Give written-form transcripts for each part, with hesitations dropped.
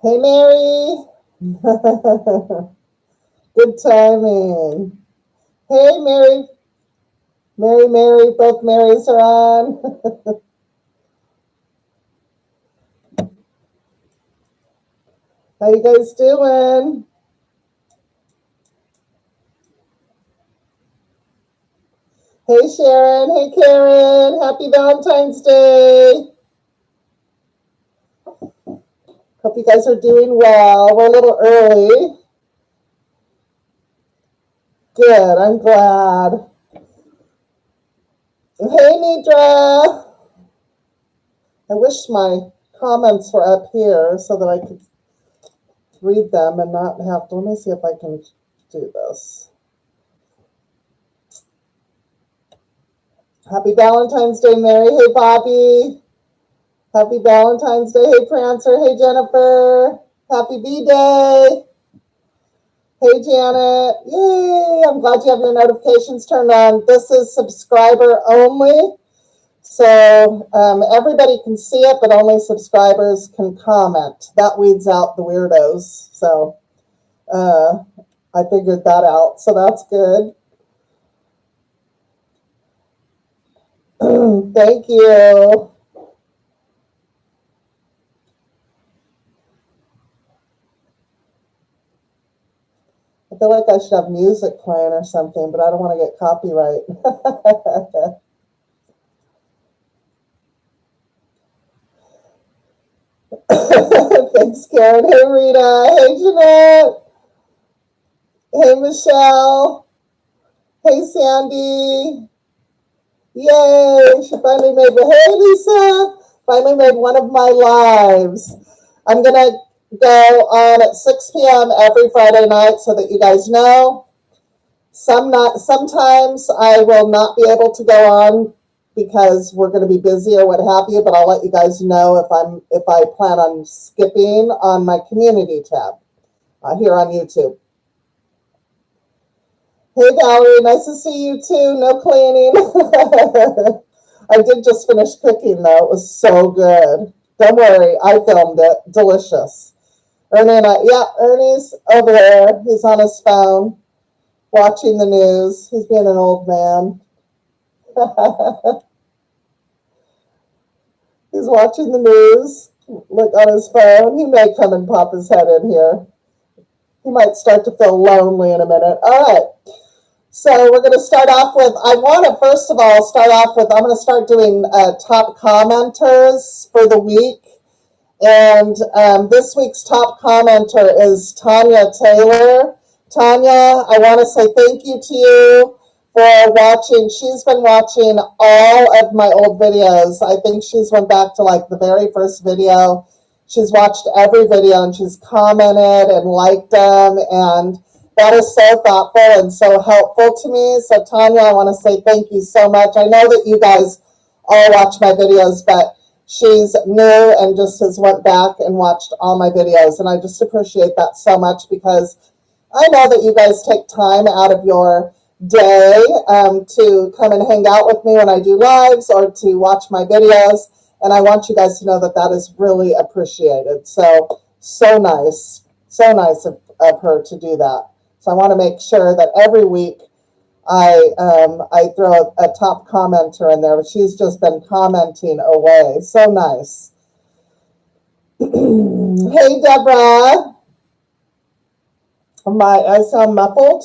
Hey, Mary. Good timing. Hey, Mary. Mary, both Marys are on. How you guys doing? Hey, Sharon. Hey, Karen. Happy Valentine's Day. Hope you guys are doing well. We're a little early. Good. I'm glad. Hey, Nidra. I wish my comments were up here so that I could read them and not have to. Let me see if I can do this. Happy Valentine's Day, Mary. Hey, Bobby. Happy Valentine's Day. Hey, Prancer. Hey, Jennifer. Happy B-Day. Hey, Janet. Yay. I'm glad you have your notifications turned on. This is subscriber only. So everybody can see it, but only subscribers can comment. That weeds out the weirdos. So I figured that out. So that's good. Thank you. I feel like I should have music playing or something, but I don't want to get copyright. Thanks, Karen. Hey, Rita. Hey, Jeanette. Hey, Michelle. Hey, Sandy. Yay, she finally made it. Hey, Lisa. Finally made one of my lives. I'm going to go on at 6 p.m. every Friday night so that you guys know. Sometimes I will not be able to go on because we're going to be busy or what have you, but I'll let you guys know if I plan on skipping on my community tab here on YouTube. Hey, Valerie, nice to see you too. No cleaning. I did just finish cooking though. It was so good. Don't worry, I filmed it. Delicious. Ernie and I, yeah, Ernie's over there. He's on his phone watching the news. He's being an old man. He's watching the news, look on his phone. He may come and pop his head in here. He might start to feel lonely in a minute. All right. So we're going to start off with, I want to first of all start off with, I'm going to start doing top commenters for the week. And this week's top commenter is Tanya Taylor. Tanya, I want to say thank you to you for watching. She's been watching all of my old videos. I think she's went back to like the very first video. She's watched every video and she's commented and liked them. And that is so thoughtful and so helpful to me. So Tanya, I want to say thank you so much. I know that you guys all watch my videos, but she's new and just has went back and watched all my videos. And I just appreciate that so much because I know that you guys take time out of your day to come and hang out with me when I do lives or to watch my videos. And I want you guys to know that that is really appreciated. So nice. So nice of her to do that. So I want to make sure that every week I throw a top commenter in there, but she's just been commenting away. So nice. Hey, Deborah. I sound muffled.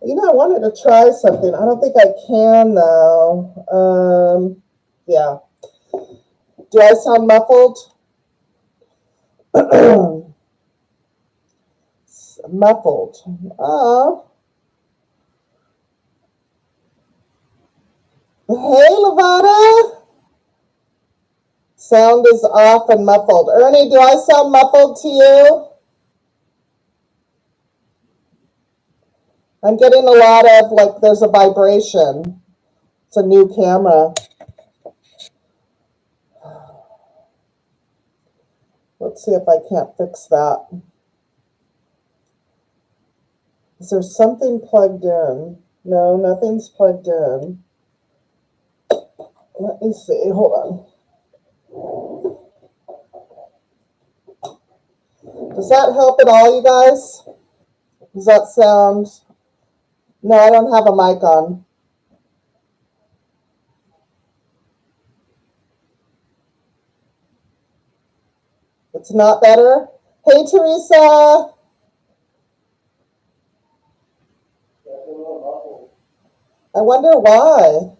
You know, I wanted to try something. I don't think I can, though. Yeah. Do I sound muffled? Muffled. Oh. Hey, Lavada. Sound is off and muffled. Ernie, do I sound muffled to you? I'm getting a lot of, like, there's a vibration. It's a new camera. Let's see if I can't fix that. Is there something plugged in? No, nothing's plugged in. Let me see. Hold on. Does that help at all, you guys? Does that sound? No, I don't have a mic on. It's not better? Hey, Teresa. I wonder why.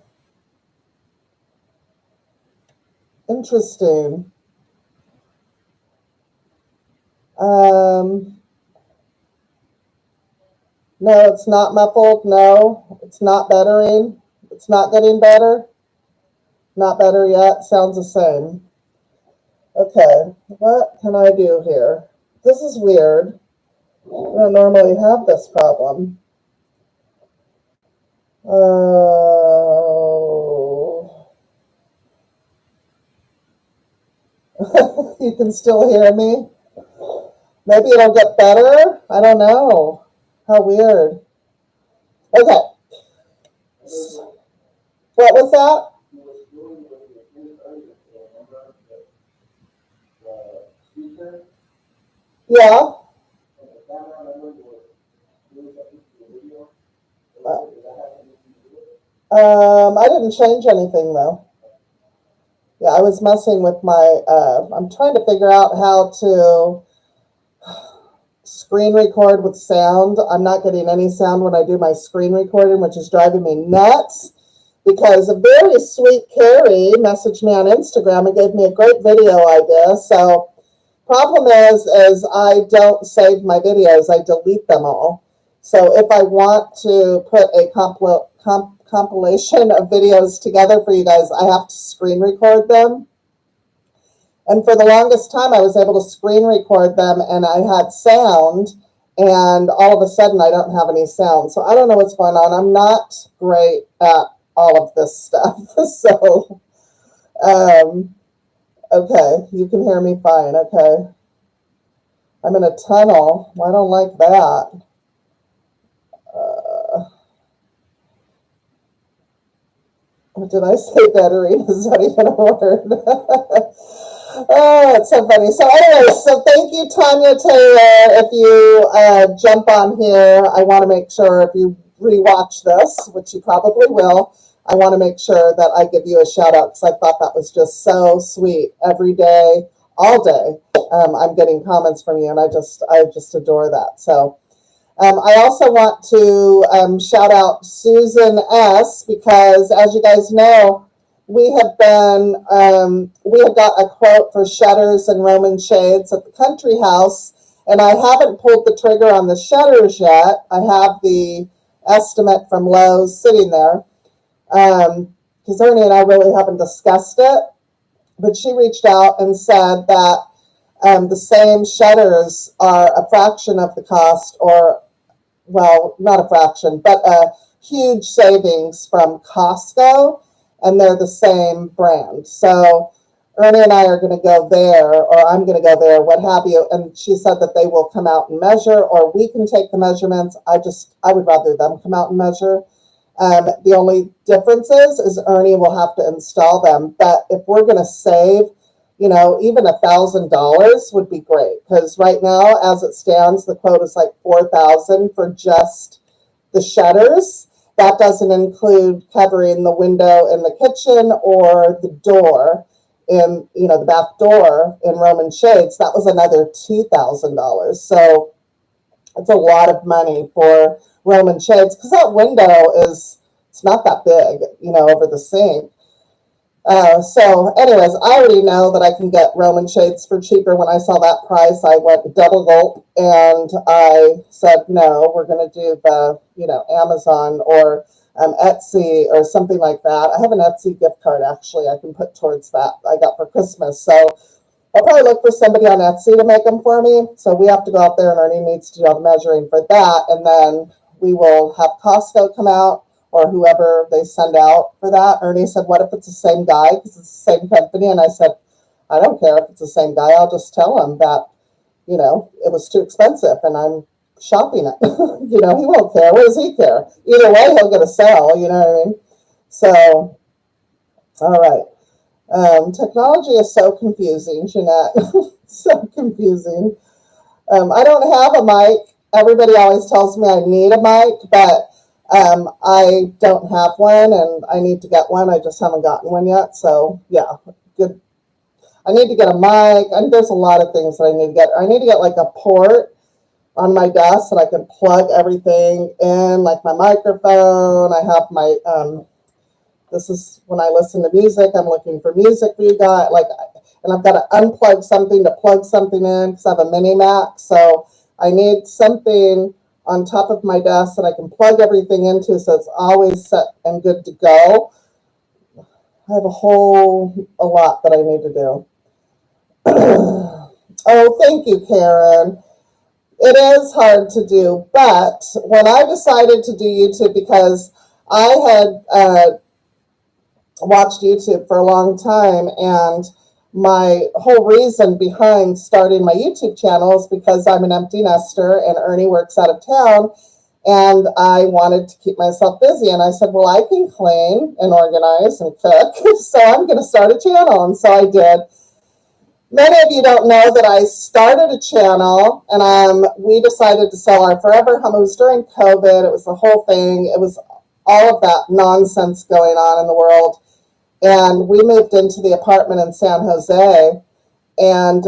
Interesting. No, it's not muffled. No, it's not bettering. It's not getting better. Not better yet. Sounds the same. Okay, what can I do here? This is weird. I don't normally have this problem. You can still hear me? Maybe it'll get better? I don't know. How weird. Okay. What was that? Yeah. I didn't change anything though. Yeah, I was messing with my, I'm trying to figure out how to screen record with sound. I'm not getting any sound when I do my screen recording, which is driving me nuts, because a very sweet Carrie messaged me on Instagram and gave me a great video idea. So problem is I don't save my videos. I delete them all. So if I want to put a compilation of videos together for you guys, I have to screen record them. And for the longest time, I was able to screen record them and I had sound, and all of a sudden I don't have any sound. So I don't know what's going on. I'm not great at all of this stuff. So, okay, you can hear me fine. Okay. I'm in a tunnel. I don't like that. Did I say bettering? Is that even a word? Oh, it's so funny. So anyway, so thank you, Tanya Taylor. If you jump on here, I want to make sure if you rewatch this, which you probably will, I want to make sure that I give you a shout out because I thought that was just so sweet. Every day, all day, I'm getting comments from you, and I just adore that. So I also want to shout out Susan S. because, as you guys know, we have got a quote for shutters and Roman shades at the country house, and I haven't pulled the trigger on the shutters yet. I have the estimate from Lowe's sitting there, because Ernie and I really haven't discussed it, but she reached out and said that the same shutters are a fraction of the cost, or, well, not a fraction, but a huge savings from Costco, and they're the same brand. So Ernie and I are going to go there, or I'm going to go there, what have you. And she said that they will come out and measure, or we can take the measurements. I would rather them come out and measure. The only difference is Ernie will have to install them. But if we're going to save, you know, even $1,000 would be great, because right now, as it stands, the quote is like $4,000 for just the shutters. That doesn't include covering the window in the kitchen or the door in, you know, the back door in Roman shades. That was another $2,000. So it's a lot of money for Roman shades, because that window it's not that big, you know, over the sink. So anyways, I already know that I can get Roman shades for cheaper. When I saw that price, I went double gulp, and I said, no, we're going to do the, you know, Amazon or Etsy or something like that. I have an Etsy gift card, actually, I can put towards that I got for Christmas. So I'll probably look for somebody on Etsy to make them for me. So we have to go out there, and Ernie needs to do all the measuring for that. And then we will have Costco come out, or whoever they send out for that. Ernie said, what if it's the same guy, because it's the same company? And I said, I don't care if it's the same guy. I'll just tell him that, you know, it was too expensive and I'm shopping it. You know, he won't care. What does he care? Either way, he'll get a sale, you know what I mean? So, all right. Technology is so confusing, Jeanette. So confusing. I don't have a mic. Everybody always tells me I need a mic, but I don't have one, and I need to get one. I just haven't gotten one yet. So yeah, good. I need to get a mic. And there's a lot of things that I need to get. I need to get like a port on my desk that I can plug everything in, like my microphone. I have my, this is when I listen to music. I'm looking for music for you guys. And I've got to unplug something to plug something in because I have a mini Mac. So I need something on top of my desk that I can plug everything into so it's always set and good to go. I have a lot that I need to do. Oh, thank you, Karen. It is hard to do, but when I decided to do YouTube, because I had watched YouTube for a long time, and my whole reason behind starting my YouTube channel is because I'm an empty nester and Ernie works out of town, and I wanted to keep myself busy. And I said, well, I can clean and organize and cook, so I'm going to start a channel. And so I did. Many of you don't know that I started a channel, and we decided to sell our Forever home. It was during COVID. It was the whole thing. It was all of that nonsense going on in the world. And we moved into the apartment in San Jose, and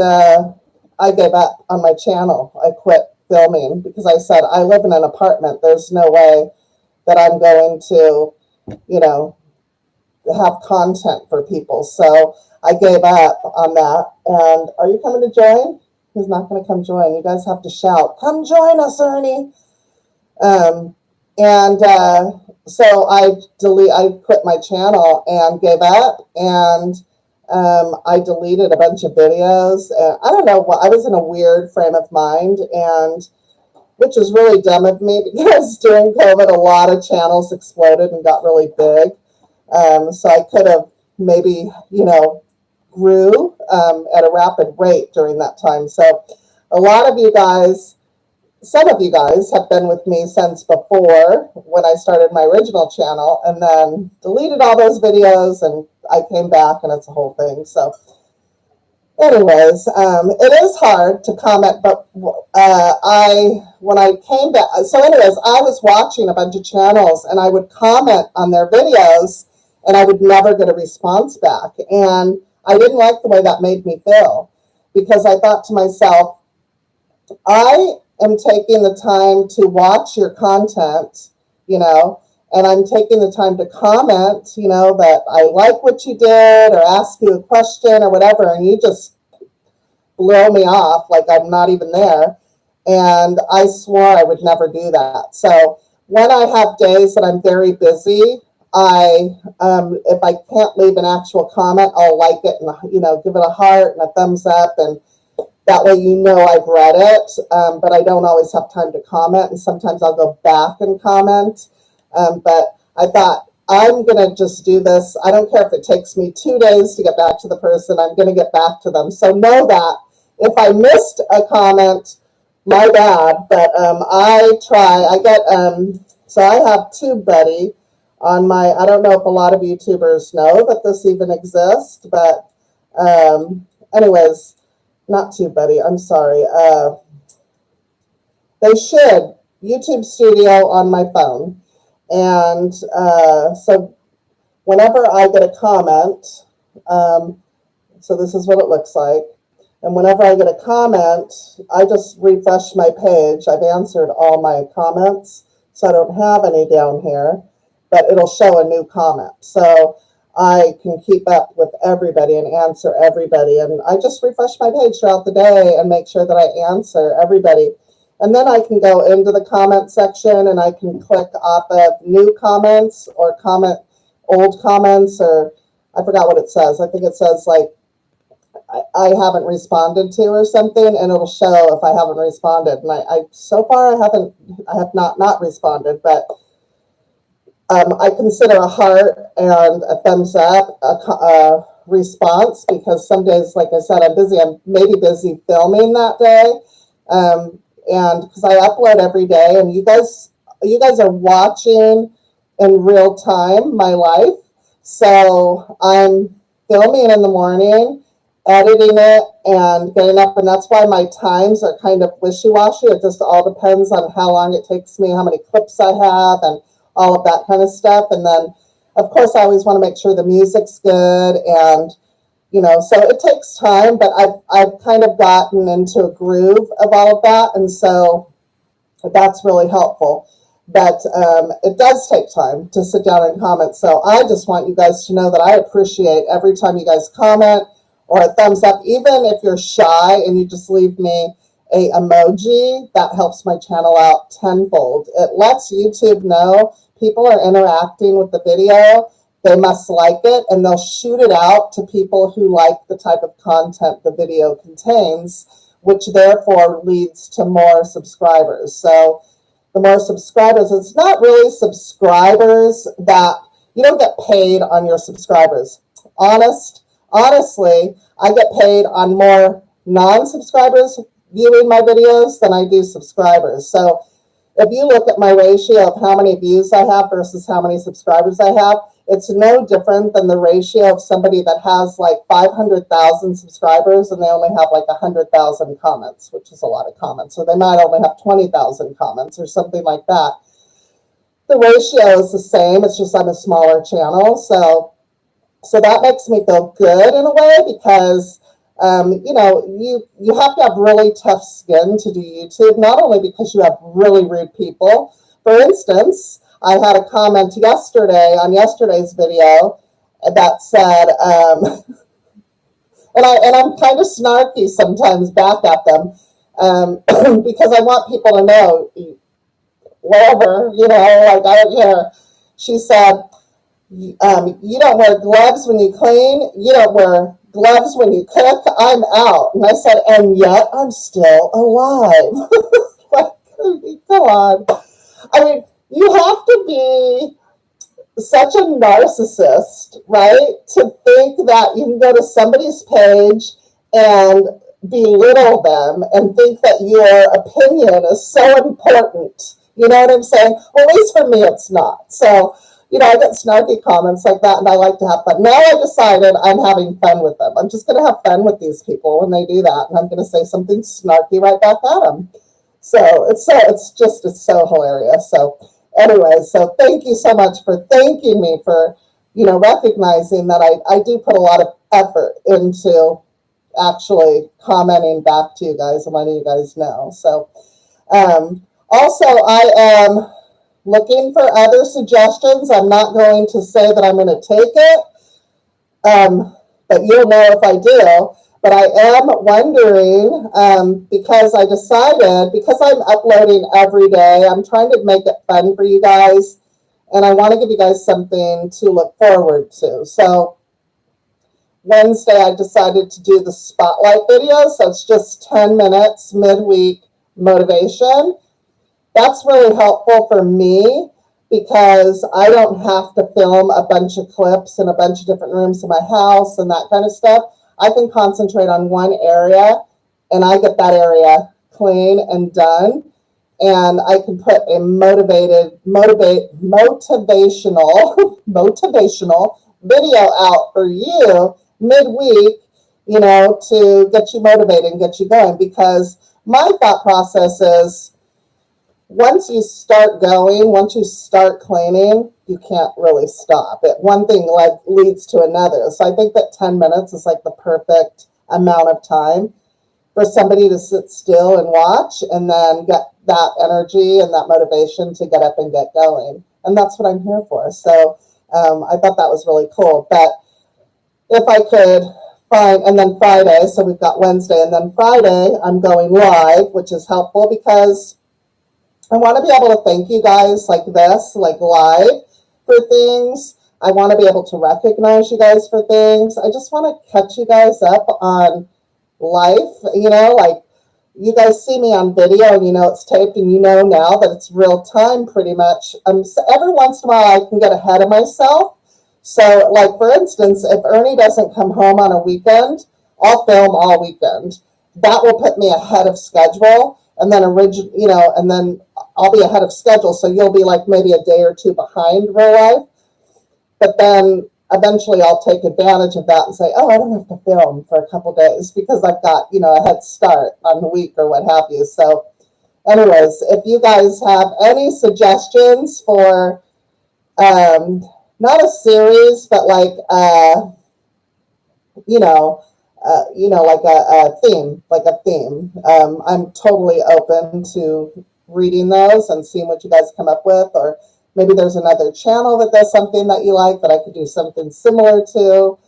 I gave up on my channel. I quit filming because I said, I live in an apartment. There's no way that I'm going to, have content for people. So I gave up on that. And are you coming to join? He's not going to come join. You guys have to shout, come join us, Ernie. So I quit my channel and gave up, and I deleted a bunch of videos. And I don't know what, I was in a weird frame of mind, and which is really dumb of me because during COVID, a lot of channels exploded and got really big. So I could have maybe, grew at a rapid rate during that time. So a lot of you guys, some of you guys have been with me since before when I started my original channel, and then deleted all those videos, and I came back, and it's a whole thing. So anyways, it is hard to comment, but when I came back, so anyways, I was watching a bunch of channels, and I would comment on their videos, and I would never get a response back. And I didn't like the way that made me feel, because I thought to myself, I am taking the time to watch your content, and I'm taking the time to comment, that I like what you did or ask you a question or whatever, and you just blow me off like I'm not even there. And I swore I would never do that. So when I have days that I'm very busy, if I can't leave an actual comment, I'll like it and, give it a heart and a thumbs up, and that way I've read it, but I don't always have time to comment, and sometimes I'll go back and comment. But I thought, I'm going to just do this. I don't care if it takes me 2 days to get back to the person. I'm going to get back to them. So know that if I missed a comment, my bad, but I try. So I have TubeBuddy on my, I don't know if a lot of YouTubers know that this even exists, but anyways, not TubeBuddy, I'm sorry. They should, YouTube Studio on my phone. And so whenever I get a comment, so this is what it looks like. And whenever I get a comment, I just refresh my page. I've answered all my comments, so I don't have any down here, but it'll show a new comment. So I can keep up with everybody and answer everybody. And I just refresh my page throughout the day and make sure that I answer everybody. And then I can go into the comment section, and I can click off of new comments or comment old comments, or I forgot what it says. I think it says like I haven't responded to or something, and it'll show if I haven't responded. And I so far I have not responded, but I consider a heart and a thumbs up a response, because some days, like I said, I'm busy. I'm maybe busy filming that day. And because I upload every day, and you guys are watching in real time my life. So I'm filming in the morning, editing it and getting up, and that's why my times are kind of wishy-washy. It just all depends on how long it takes me, how many clips I have, and all of that kind of stuff. And then, of course, I always want to make sure the music's good, and so it takes time, but I've kind of gotten into a groove of all of that, and so that's really helpful. But it does take time to sit down and comment. So I just want you guys to know that I appreciate every time you guys comment or a thumbs up. Even if you're shy and you just leave me a emoji, that helps my channel out tenfold. It lets YouTube know people are interacting with the video. They must like it, and they'll shoot it out to people who like the type of content the video contains, which therefore leads to more subscribers. So the more subscribers, it's not really subscribers that you don't get paid on your subscribers. Honestly, I get paid on more non-subscribers viewing my videos than I do subscribers. So if you look at my ratio of how many views I have versus how many subscribers I have, it's no different than the ratio of somebody that has like 500,000 subscribers and they only have like 100,000 comments, which is a lot of comments. Or they might only have 20,000 comments or something like that. The ratio is the same. It's just I'm a smaller channel. So that makes me feel good in a way, because you have to have really tough skin to do YouTube, not only because you have really rude people. For instance, I had a comment yesterday on yesterday's video that said, and I'm kind of snarky sometimes back at them, because I want people to know, whatever, like I don't care. She said, you don't wear gloves when you clean, you don't wear gloves when you cook, I'm out. And I said, and yet I'm still alive. Like, come on. I mean, you have to be such a narcissist, right, to think that you can go to somebody's page and belittle them and think that your opinion is so important. You know what I'm saying? Well, at least for me, it's not. So, I get snarky comments like that, and I like to have fun. Now I decided I'm having fun with them. I'm just going to have fun with these people when they do that, and I'm going to say something snarky right back at them. So it's so hilarious. So anyway, so thank you so much for thanking me for, recognizing that I do put a lot of effort into actually commenting back to you guys and letting you guys know. So also, I am looking for other suggestions. I'm not going to say that I'm going to take it, but you'll know if I do. But I am wondering, because I decided, because I'm uploading every day, I'm trying to make it fun for you guys, and I want to give you guys something to look forward to. So Wednesday, I decided to do the spotlight video, so it's just 10 minutes midweek motivation. That's really helpful for me, because I don't have to film a bunch of clips in a bunch of different rooms in my house and that kind of stuff. I can concentrate on one area, and I get that area clean and done. And I can put a motivational video out for you midweek, to get you motivated and get you going. Because my thought process is, once you start going, once you start cleaning, you can't really stop. One thing leads to another. So I think that 10 minutes is like the perfect amount of time for somebody to sit still and watch, and then get that energy and that motivation to get up and get going. And that's what I'm here for. So I thought that was really cool. But if I could find, and then Friday, so we've got Wednesday, and then Friday I'm going live, which is helpful because I want to be able to thank you guys like this, like live, for things. I want to be able to recognize you guys for things. I just want to catch you guys up on life, like you guys see me on video and it's taped, and now that it's real time pretty much. So every once in a while I can get ahead of myself. So like, for instance, if Ernie doesn't come home on a weekend, I'll film all weekend. That will put me ahead of schedule. And then and then I'll be ahead of schedule. So you'll be like maybe a day or two behind real life. But then eventually I'll take advantage of that and say, oh, I don't have to film for a couple days because I've got, a head start on the week or what have you. So anyways, if you guys have any suggestions for not a series, but like like a theme, I'm totally open to reading those and seeing what you guys come up with. Or maybe there's another channel that does something that you like that I could do something similar to.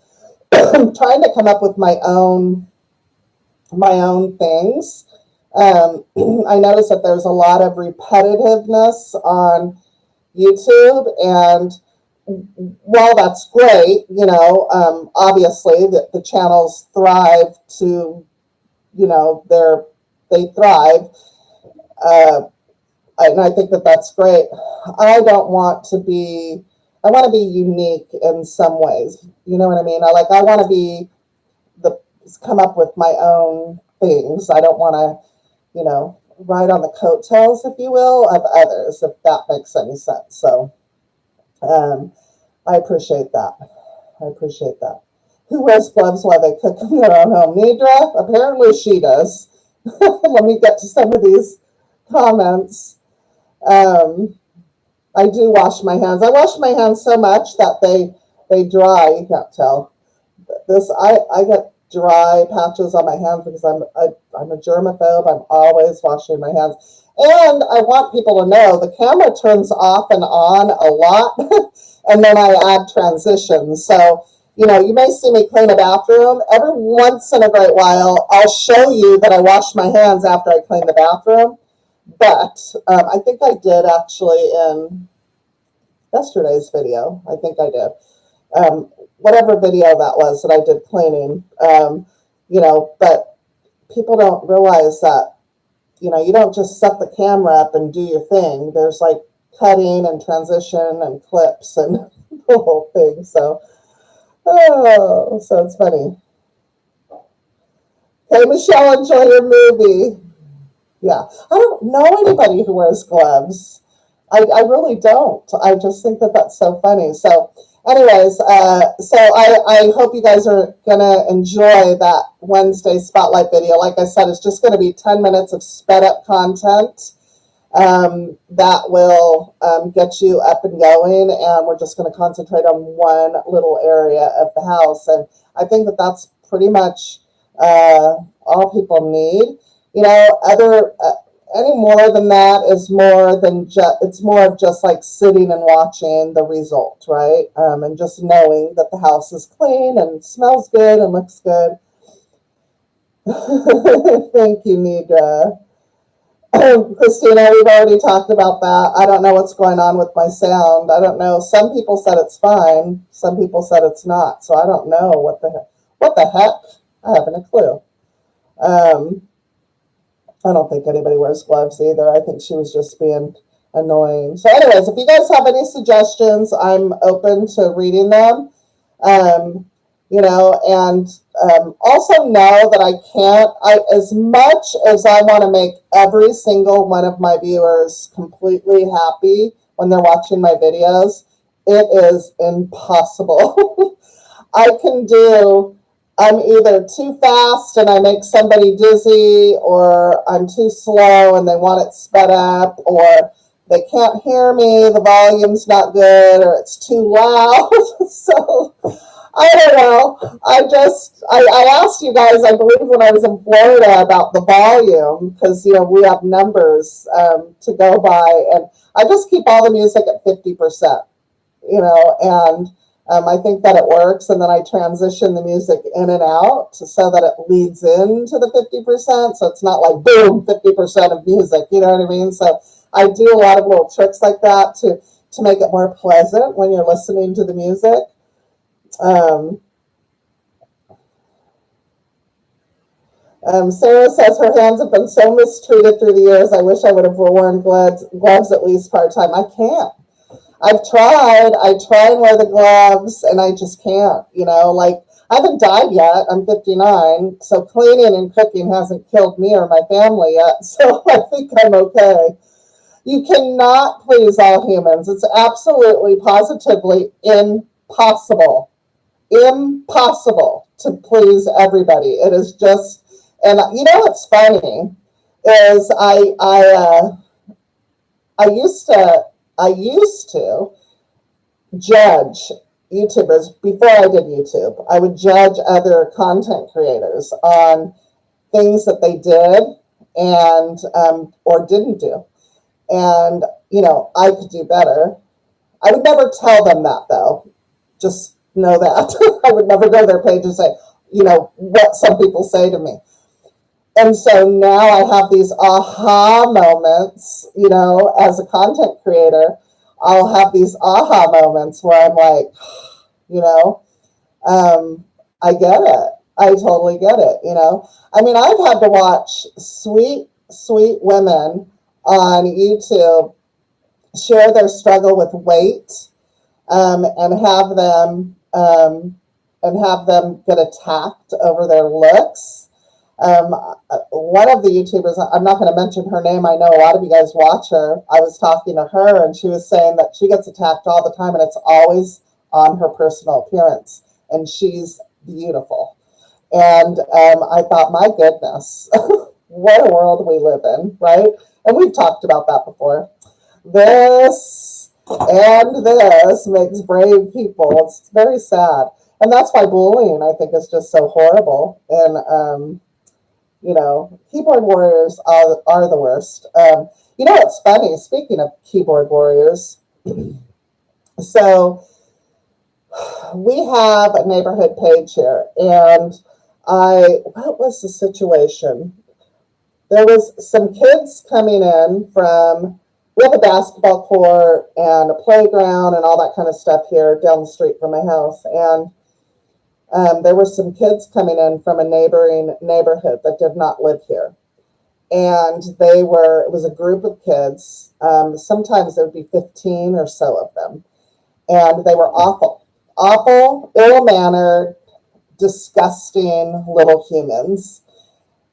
I'm trying to come up with my own things. I noticed that there's a lot of repetitiveness on YouTube, and while that's great, obviously the channels thrive to, they thrive, and I think that that's great. I want to be unique in some ways. You know what I mean? I want to be come up with my own things. I don't want to, ride on the coattails, if you will, of others, if that makes any sense. So I appreciate that. Who wears gloves while they cook in their own home? 𝓕𝓸𝓯? Apparently she does. Let me get to some of these comments. I do wash my hands. I wash my hands so much that they dry. You can't tell. I get dry patches on my hands because I'm a germaphobe. I'm always washing my hands. And I want people to know the camera turns off and on a lot, and then I add transitions. So, you may see me clean a bathroom. Every once in a great while, I'll show you that I wash my hands after I clean the bathroom. But I think I did actually in yesterday's video. I think I did. Whatever video that was that I did cleaning, but people don't realize that, you don't just set the camera up and do your thing. There's like cutting and transition and clips and the whole thing. So, so it's funny. Okay, Michelle, enjoy your movie. Yeah, I don't know anybody who wears gloves. I really don't. I just think that that's so funny. So anyways, so I hope you guys are going to enjoy that Wednesday spotlight video. Like I said, it's just going to be 10 minutes of sped up content that will get you up and going. And we're just going to concentrate on one little area of the house. And I think that that's pretty much all people need. Any more than that is more than it's more of just like sitting and watching the result, right? And just knowing that the house is clean and smells good and looks good. Thank you, 𝓕𝓸𝓯. Christina, we've already talked about that. I don't know what's going on with my sound. I don't know. Some people said it's fine. Some people said it's not. So I don't know what the heck. I haven't a clue. I don't think anybody wears gloves either. I think she was just being annoying. So anyways, if you guys have any suggestions, I'm open to reading them. And also know that I can't, as much as I want to make every single one of my viewers completely happy when they're watching my videos, it is impossible. I'm either too fast and I make somebody dizzy, or I'm too slow and they want it sped up, or they can't hear me, the volume's not good, or it's too loud. So I don't know. I asked you guys, I believe when I was in Florida, about the volume, because we have numbers to go by, and I just keep all the music at 50%, and I think that it works, and then I transition the music in and out so that it leads into the 50%, so it's not like, boom, 50% of music, you know what I mean? So I do a lot of little tricks like that to make it more pleasant when you're listening to the music. Sarah says her hands have been so mistreated through the years. I wish I would have worn gloves at least part-time. I can't. I've tried. I try and wear the gloves, and I just can't, I haven't died yet. I'm 59, so cleaning and cooking hasn't killed me or my family yet, so I think I'm okay. You cannot please all humans. It's absolutely, positively impossible. impossible to please everybody. It is just, and you know what's funny is I used to judge YouTubers before I did YouTube. I would judge other content creators on things that they did and or didn't do. And, you know, I could do better. I would never tell them that, though. Just know that. I would never go to their page and say, you know, what some people say to me. And so now I have these aha moments, you know, as a content creator. I'll have these aha moments where I'm like, you know, I get it. I totally get it, you know. I mean, I've had to watch sweet, sweet women on YouTube share their struggle with weight, and have them get attacked over their looks. One of the YouTubers, I'm not going to mention her name, I know a lot of you guys watch her. I was talking to her and she was saying that she gets attacked all the time and it's always on her personal appearance, and she's beautiful. And I thought, my goodness, what a world we live in, right? And we've talked about that before. This and this makes brave people. It's very sad. And that's why bullying, I think, is just so horrible. And, you know, keyboard warriors are the worst. You know, it's funny, speaking of keyboard warriors, so we have a neighborhood page here, and what was the situation? There was some kids coming in from, we have a basketball court and a playground and all that kind of stuff here down the street from my house. And there were some kids coming in from a neighboring neighborhood that did not live here. And it was a group of kids. Sometimes there would be 15 or so of them. And they were awful, ill-mannered, disgusting little humans.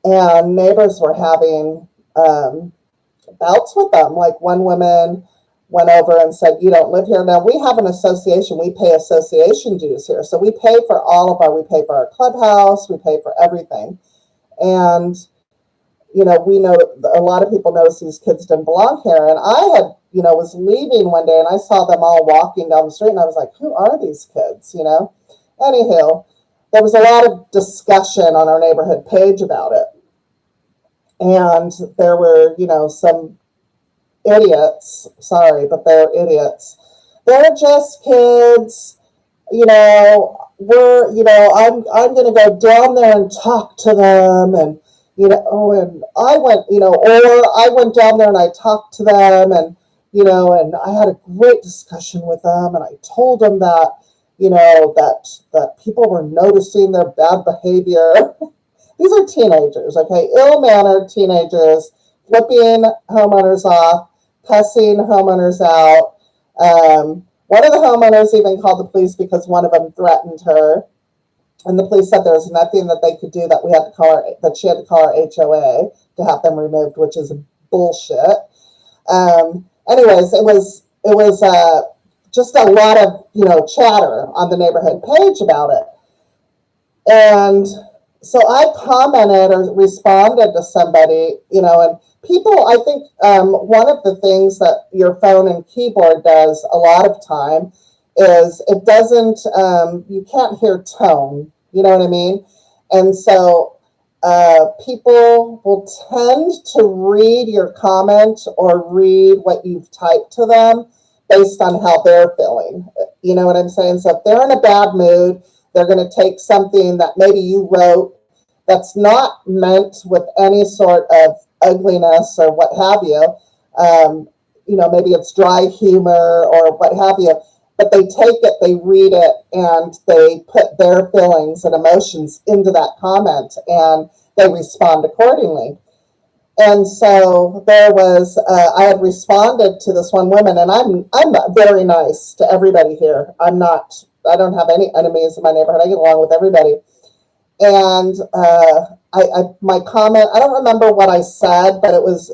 And neighbors were having bouts with them. Like one woman went over and said, you don't live here. Now, we have an association. We pay association dues here. So we pay for we pay for our clubhouse. We pay for everything. And, you know, we know a lot of people notice these kids didn't belong here. And I had, you know, was leaving one day and I saw them all walking down the street and I was like, who are these kids, you know? Anywho, there was a lot of discussion on our neighborhood page about it. And there were, you know, some idiots, sorry, but they're idiots. They're just kids, you know, I'm going to go down there and talk to them. And, you know, and I went, you know, or I went down there and I talked to them and, you know, and I had a great discussion with them. And I told them that, you know, that people were noticing their bad behavior. These are teenagers, okay? Ill-mannered teenagers, flipping homeowners off, cussing homeowners out. One of the homeowners even called the police because one of them threatened her. And the police said there was nothing that they could do, that she had to call her HOA to have them removed, which is bullshit. Anyways, it was just a lot of, you know, chatter on the neighborhood page about it. And so I commented or responded to somebody, you know, and people, I think one of the things that your phone and keyboard does a lot of time is it doesn't, you can't hear tone, you know what I mean? And so people will tend to read your comment or read what you've typed to them based on how they're feeling. You know what I'm saying? So if they're in a bad mood, they're going to take something that maybe you wrote that's not meant with any sort of ugliness or what have you. You know, maybe it's dry humor or what have you, but they take it, they read it, and they put their feelings and emotions into that comment, and they respond accordingly. And so there was, I had responded to this one woman, and I'm very nice to everybody here. I don't have any enemies in my neighborhood. I get along with everybody. And my comment, I don't remember what I said, but it was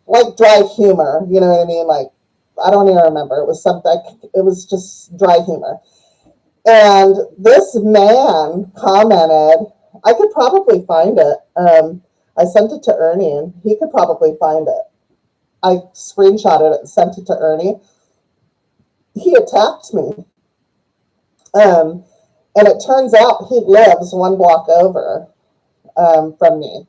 like dry humor. You know what I mean? Like, I don't even remember. It was something, it was just dry humor. And this man commented, I could probably find it. I sent it to Ernie, and he could probably find it. I screenshotted it and sent it to Ernie. He attacked me. And it turns out he lives 1 block over from me.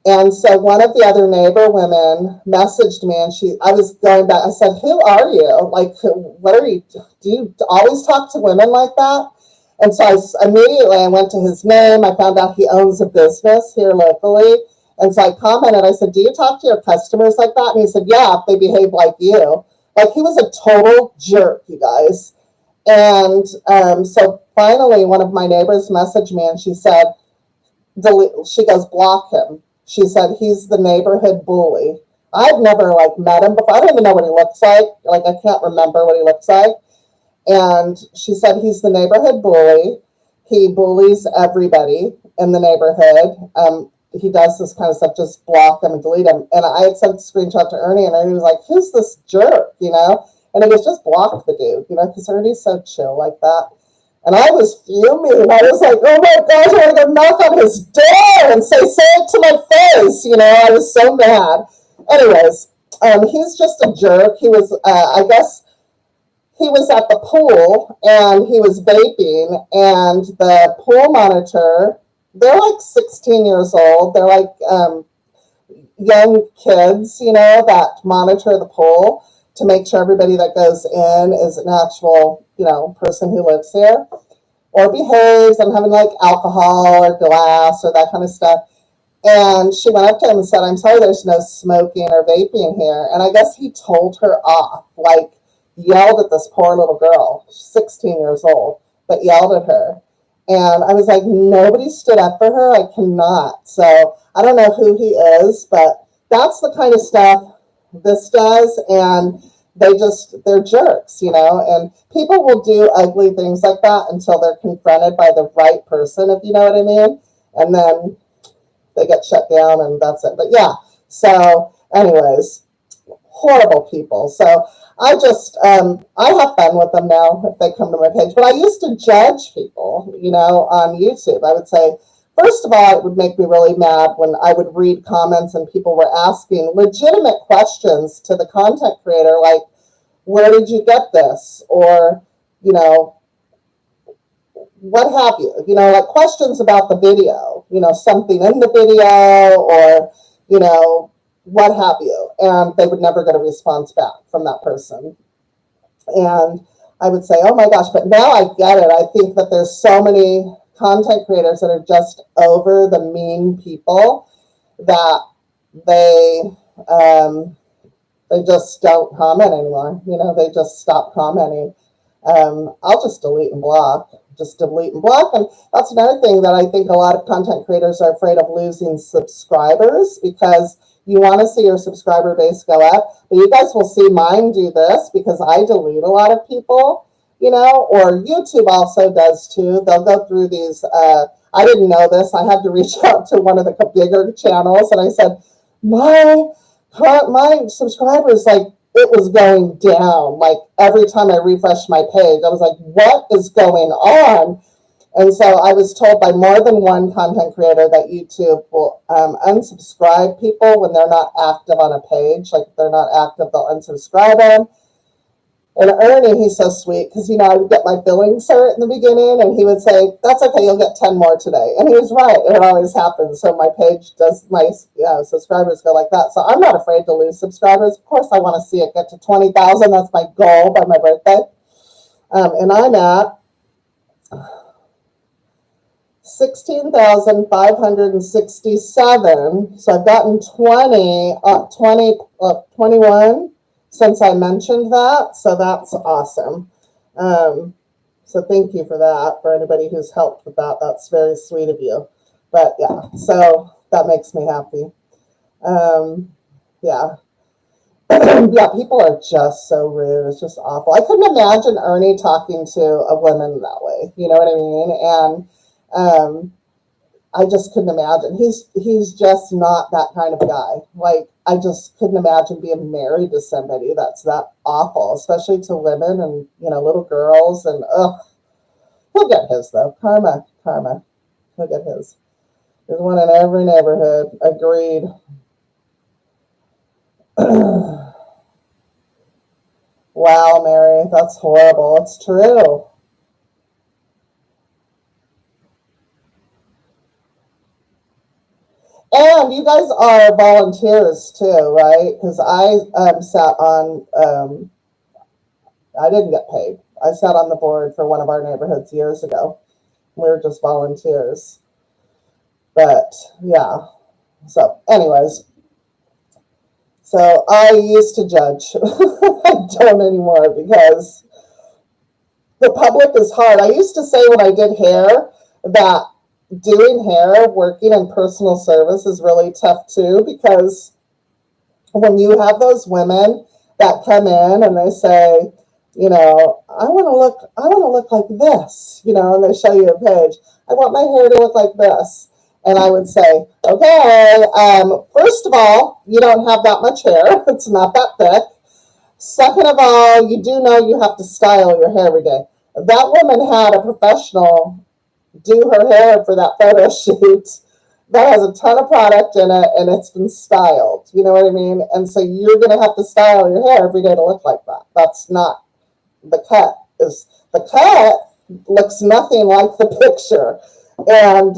And so one of the other neighbor women messaged me, and I was going back. I said, "Who are you? Like, what are you? Do you always talk to women like that?" And so I immediately went to his name. I found out he owns a business here locally. And so I commented, I said, "Do you talk to your customers like that?" And he said, "Yeah, if they behave like you." Like, he was a total jerk, you guys. And so finally, one of my neighbors messaged me, and she said, she goes, "Block him." She said, "He's the neighborhood bully." I've never met him before. I don't even know what he looks like. I can't remember what he looks like. And she said, "He's the neighborhood bully. He bullies everybody in the neighborhood. He does this kind of stuff, just block him and delete him." And I had sent a screenshot to Ernie, and Ernie was like, "Who's this jerk?" And it was just block the dude, because Ernie's so chill like that. And I was fuming. I was like, "Oh my gosh, I want to go knock on his door and say it to my face." I was so mad. Anyways, he's just a jerk. He was, I guess, he was at the pool and he was vaping, and the pool monitor, they're 16 years old. They're young kids, that monitor the pool to make sure everybody that goes in is an actual, person who lives here or behaves and having alcohol or glass or that kind of stuff. And she went up to him and said, "I'm sorry, there's no smoking or vaping here." And I guess he told her off, yelled at this poor little girl, 16 years old, but yelled at her. And I was like, nobody stood up for her. I cannot. So I don't know who he is, but that's the kind of stuff this does. And they're jerks, and people will do ugly things like that until they're confronted by the right person, if you know what I mean. And then they get shut down and that's it. But yeah, so anyways, horrible people. So I just, I have fun with them now if they come to my page. But I used to judge people, on YouTube. I would say, first of all, it would make me really mad when I would read comments and people were asking legitimate questions to the content creator, like, "Where did you get this?" Or, what have you? Questions about the video, something in the video or, what have you. And they would never get a response back from that person. And I would say, oh my gosh, but now I get it. I think that there's so many content creators that are just over the mean people that they just don't comment anymore. They just stop commenting. I'll just delete and block. And that's another thing that I think a lot of content creators are afraid of losing subscribers, because you want to see your subscriber base go up. But you guys will see mine do this because I delete a lot of people, or YouTube also does too. They'll go through these. I didn't know this. I had to reach out to one of the bigger channels and I said, my subscribers, it was going down. Every time I refreshed my page, I was like, what is going on? And so I was told by more than one content creator that YouTube will unsubscribe people when they're not active on a page. If they're not active, they'll unsubscribe them. And Ernie, he's so sweet, because, I would get my billing cert in the beginning, and he would say, "That's okay, you'll get 10 more today." And he was right. It always happens. So my page does, my subscribers go like that. So I'm not afraid to lose subscribers. Of course, I want to see it get to 20,000. That's my goal by my birthday. And I'm at 16,567. So I've gotten 21 since I mentioned that. So that's awesome. So thank you for that, for anybody who's helped with that. That's very sweet of you. But yeah, so that makes me happy. Yeah. Yeah, people are just so rude. It's just awful. I couldn't imagine Ernie talking to a woman that way. You know what I mean? And I just couldn't imagine. He's just not that kind of guy. I just couldn't imagine being married to somebody that's that awful, especially to women and, little girls. And He'll get his, though. Karma. He'll get his. There's one in every neighborhood. Agreed. Wow, Mary, that's horrible. It's true. And you guys are volunteers too, right? Because I sat on, I didn't get paid. I sat on the board for one of our neighborhoods years ago. We were just volunteers. But yeah, so anyways, so I used to judge. I don't anymore because the public is hard. I used to say when I did hair that doing hair, working in personal service is really tough too, because when you have those women that come in and they say, you know, I want to look like this, you know, and they show you a page. I want my hair to look like this. And I would say, okay, first of all, you don't have that much hair. It's not that thick. Second of all, you do know you have to style your hair every day. That woman had a professional do her hair for that photo shoot that has a ton of product in it and it's been styled. You know what I mean? And so you're going to have to style your hair every day to look like that. That's not the cut. The cut looks nothing like the picture. And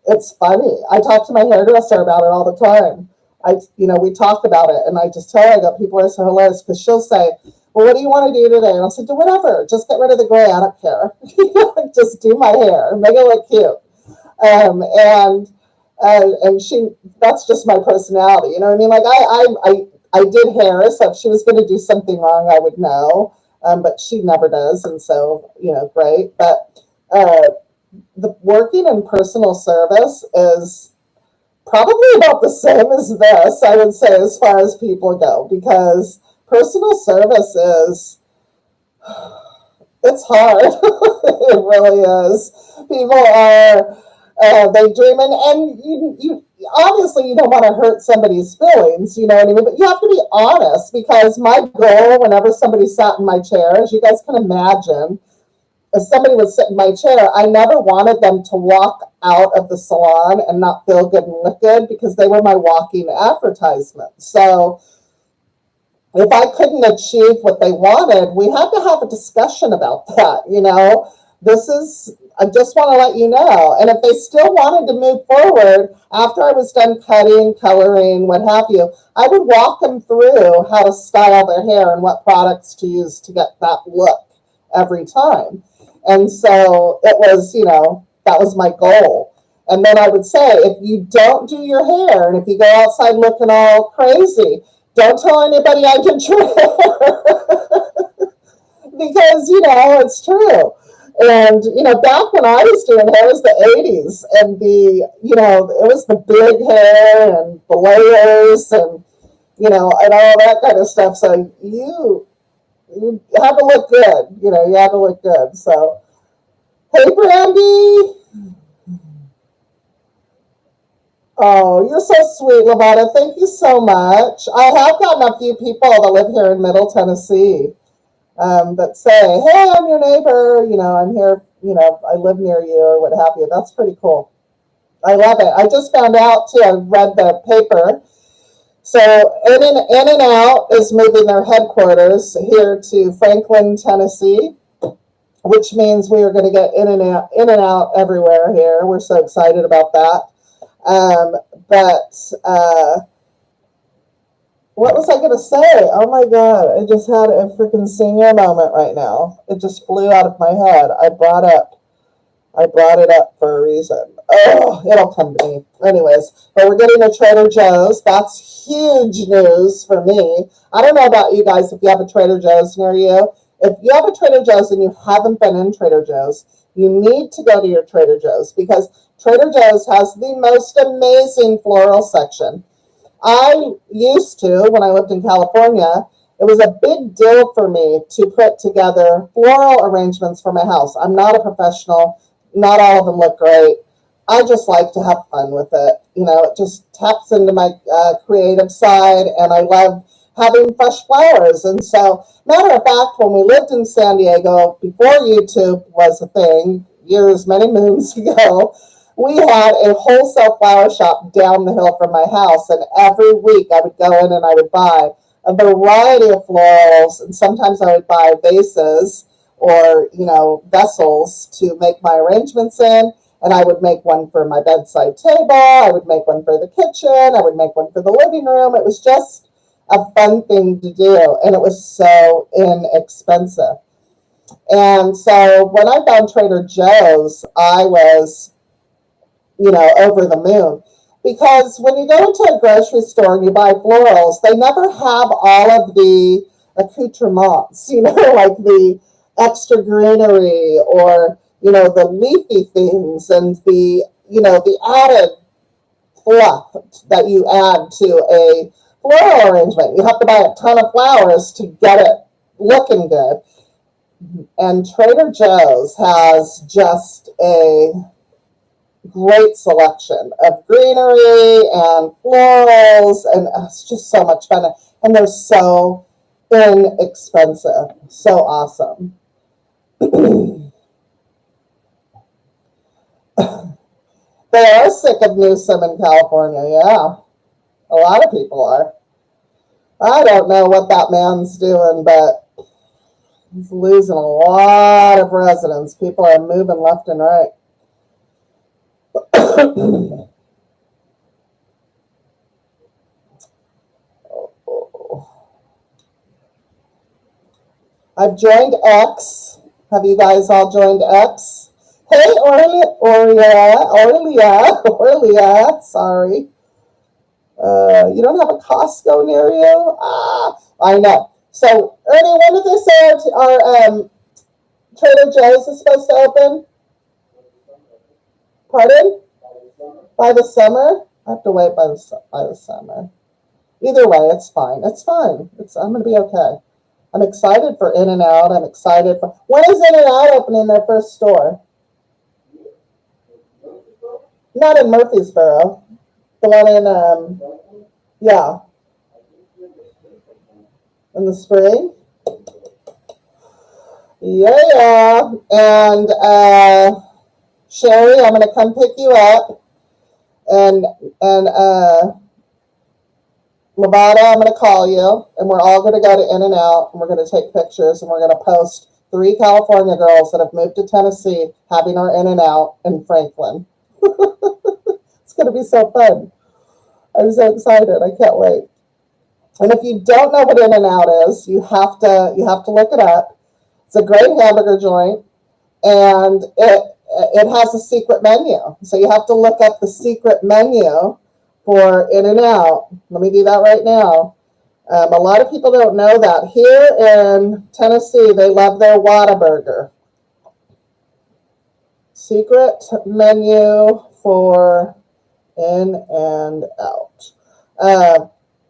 it's funny. I talk to my hairdresser about it all the time. We talk about it, and I just tell her, I go, people are so hilarious, because she'll say, well, what do you want to do today? And I'll say, do whatever. Just get rid of the gray. I don't care. Just do my hair. Make it look cute. That's just my personality. You know what I mean? Like I did hair, so if she was going to do something wrong, I would know. But she never does, and so, great. But the working in personal service is probably about the same as this, I would say, as far as people go, because personal service it's hard. It really is. People are, they dream, and you obviously you don't want to hurt somebody's feelings, you know what I mean? But you have to be honest, because my goal whenever somebody sat in my chair, as you guys can imagine, if somebody would sit in my chair, I never wanted them to walk out of the salon and not feel good and look good, because they were my walking advertisement. So if I couldn't achieve what they wanted, we had to have a discussion about that. I just want to let you know. And if they still wanted to move forward after I was done cutting, coloring, what have you, I would walk them through how to style their hair and what products to use to get that look every time. And so it was, that was my goal. And then I would say, if you don't do your hair and if you go outside looking all crazy, don't tell anybody I did your hair. Because, it's true. And, back when I was doing hair, it was the 80s. And it was the big hair and the layers and, and all that kind of stuff. So you have to look good. You have to look good. So, hey, Brandy. Oh, you're so sweet, Lavada. Thank you so much. I have gotten a few people that live here in Middle Tennessee that say, hey, I'm your neighbor. I'm here, I live near you or what have you. That's pretty cool. I love it. I just found out, too, I read the paper. So In and Out is moving their headquarters here to Franklin, Tennessee, which means we are going to get in and out everywhere here. We're so excited about that. What was I going to say? Oh my God, I just had a freaking senior moment right now. It just flew out of my head. I brought it up for a reason. Oh, it'll come to me. Anyways, but we're getting a Trader Joe's. That's huge news for me. I don't know about you guys if you have a Trader Joe's near you. If you have a Trader Joe's and you haven't been in Trader Joe's, you need to go to your Trader Joe's, because Trader Joe's has the most amazing floral section. I used to, when I lived in California, it was a big deal for me to put together floral arrangements for my house. I'm not a professional. Not all of them look great. I just like to have fun with it. It just taps into my creative side, and I love having fresh flowers. And so, matter of fact, when we lived in San Diego, before YouTube was a thing, years, many moons ago, we had a wholesale flower shop down the hill from my house. And every week I would go in and I would buy a variety of florals. And sometimes I would buy vases or, vessels to make my arrangements in. And I would make one for my bedside table. I would make one for the kitchen. I would make one for the living room. It was just a fun thing to do. And it was so inexpensive. And so when I found Trader Joe's, I was, over the moon. Because when you go into a grocery store and you buy florals, they never have all of the accoutrements, like the extra greenery or, the leafy things and the, the added fluff that you add to a floral arrangement. You have to buy a ton of flowers to get it looking good. And Trader Joe's has just a great selection of greenery and florals, and it's just so much fun. And they're so inexpensive. So awesome. They are sick of Newsom in California, yeah. A lot of people are. I don't know what that man's doing, but he's losing a lot of residents. People are moving left and right. I've joined X. Have you guys all joined X? Hey, Orlia, sorry. You don't have a Costco near you? I know. So, Ernie, when did they say our Trader Joe's is supposed to open? Pardon? By the summer? I have to wait by the summer. Either way, it's fine. It's fine. I'm going to be okay. I'm excited for In-N-Out. I'm excited for... When is In-N-Out opening their first store? Not in Murfreesboro. The one in, yeah. In the spring? Yeah. And, Sherry, I'm going to come pick you up. And Lavada, I'm going to call you, and we're all going to go to In-N-Out, and we're going to take pictures, and we're going to post 3 California girls that have moved to Tennessee having our In-N-Out in Franklin. It's going to be so fun. I'm so excited. I can't wait. And if you don't know what In-N-Out is, you have to look it up. It's a great hamburger joint, and it has a secret menu. So you have to look up the secret menu for In-N-Out. Let me do that right now. A lot of people don't know that. Here in Tennessee, they love their Whataburger. Secret menu for In-N-Out.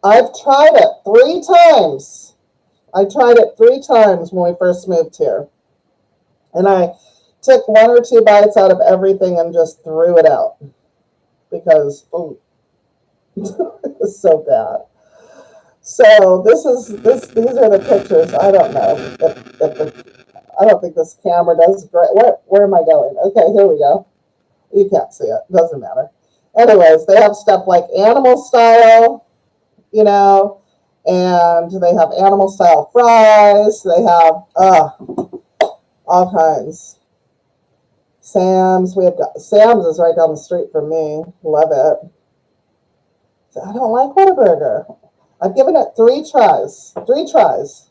I've tried it 3 times. I tried it 3 times when we first moved here. And I took 1 or 2 bites out of everything and just threw it out. Because, it was so bad. So these are the pictures. I don't know I don't think this camera does great. Where am I going? Okay, here we go. You can't see it. Doesn't matter. Anyways, they have stuff like animal style, and they have animal style fries. They have all kinds. Sam's. Sam's is right down the street from me. Love it. I don't like Whataburger. I've given it 3 tries. 3 tries.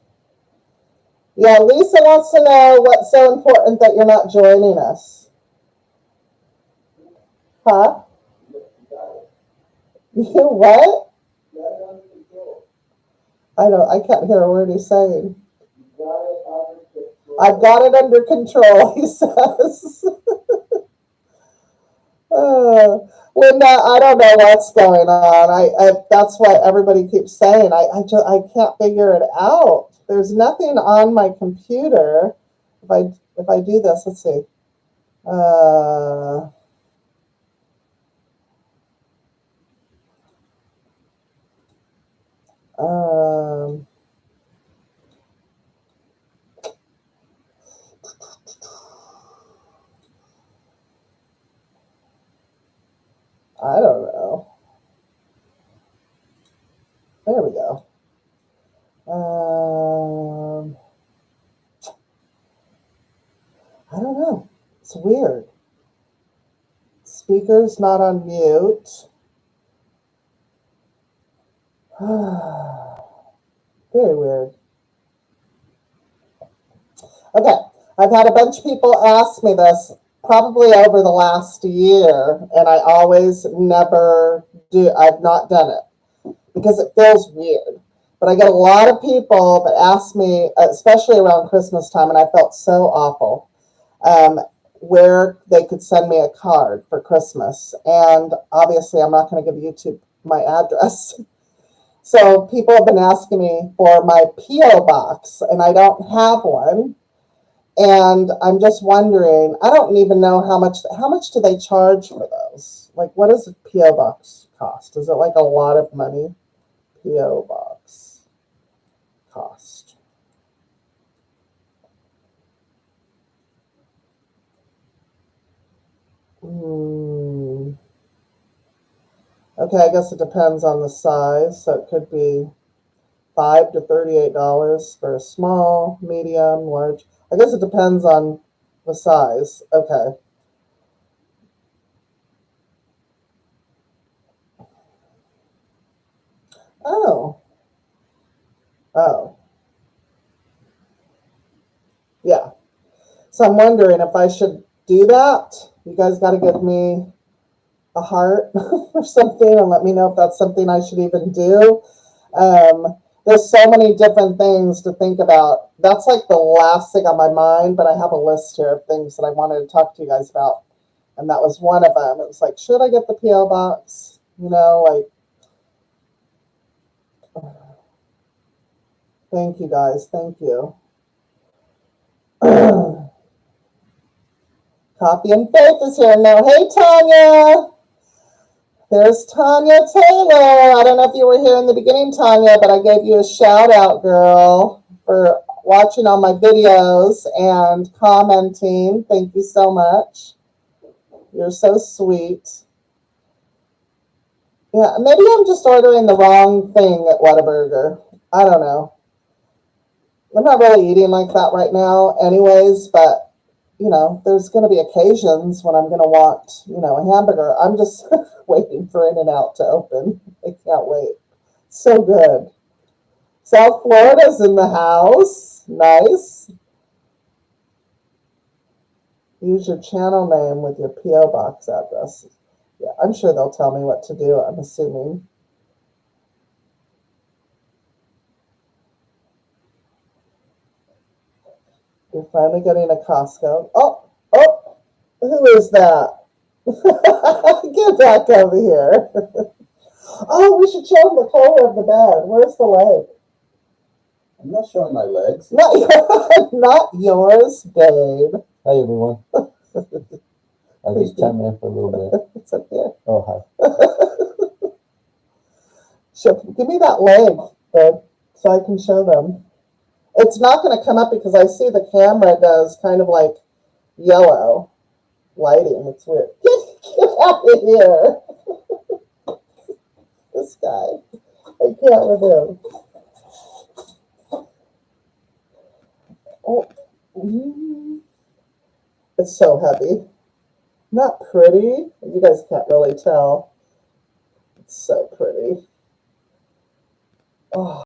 Yeah, Lisa wants to know what's so important that you're not joining us. Huh? You what? I can't hear a word he's saying. I've got it under control, he says. Linda, I don't know what's going on. That's what everybody keeps saying. I can't figure it out. There's nothing on my computer. If I do this, let's see. I don't know. There we go. I don't know. It's weird. Speaker's not on mute. Very weird. Okay, I've had a bunch of people ask me this probably over the last year, and I always never do. I've not done it because it feels weird. But I get a lot of people that ask me, especially around Christmas time, and I felt so awful, where they could send me a card for Christmas. And obviously, I'm not going to give YouTube my address. So people have been asking me for my P.O. box, and I don't have one. And I'm just wondering, I don't even know how much do they charge for those? Like, what does a P.O. box cost? Is it like a lot of money? P.O. box cost. Okay, I guess it depends on the size. So it could be $5 to $38 for a small, medium, large. I guess it depends on the size. Okay. Oh. Oh. Yeah. So I'm wondering if I should do that. You guys got to give me a heart or something and let me know if that's something I should even do. There's so many different things to think about. That's like the last thing on my mind, but I have a list here of things that I wanted to talk to you guys about. And that was one of them. It was like, should I get the P.O. box? You know, like, thank you guys. Thank you. Copy and Faith is here now. Hey, Tanya. There's Tanya Taylor. I don't know if you were here in the beginning, Tanya, but I gave you a shout out, girl, for watching all my videos and commenting. Thank you so much. You're so sweet. Yeah, maybe I'm just ordering the wrong thing at Whataburger. I don't know. I'm not really eating like that right now anyways, but you know, there's going to be occasions when I'm going to want, you know, a hamburger. I'm just waiting for In-N-Out to open. I can't wait. So good. South Florida's in the house. Nice. Use your channel name with your P.O. box address. Yeah, I'm sure they'll tell me what to do, I'm assuming. You're finally getting a Costco. Oh, who is that? Get back over here. Oh, we should show them the color of the bed. Where's the leg? I'm not showing my legs. Not yours, babe. Hi, everyone. I just chimed in for a little bit. It's up here. Oh, hi. Give me that leg, babe, so I can show them. It's not going to come up because I see the camera does kind of like yellow lighting. It's weird. Get out of here. This guy. I can't with him. Oh, it's so heavy. Not pretty. You guys can't really tell. It's so pretty. Oh.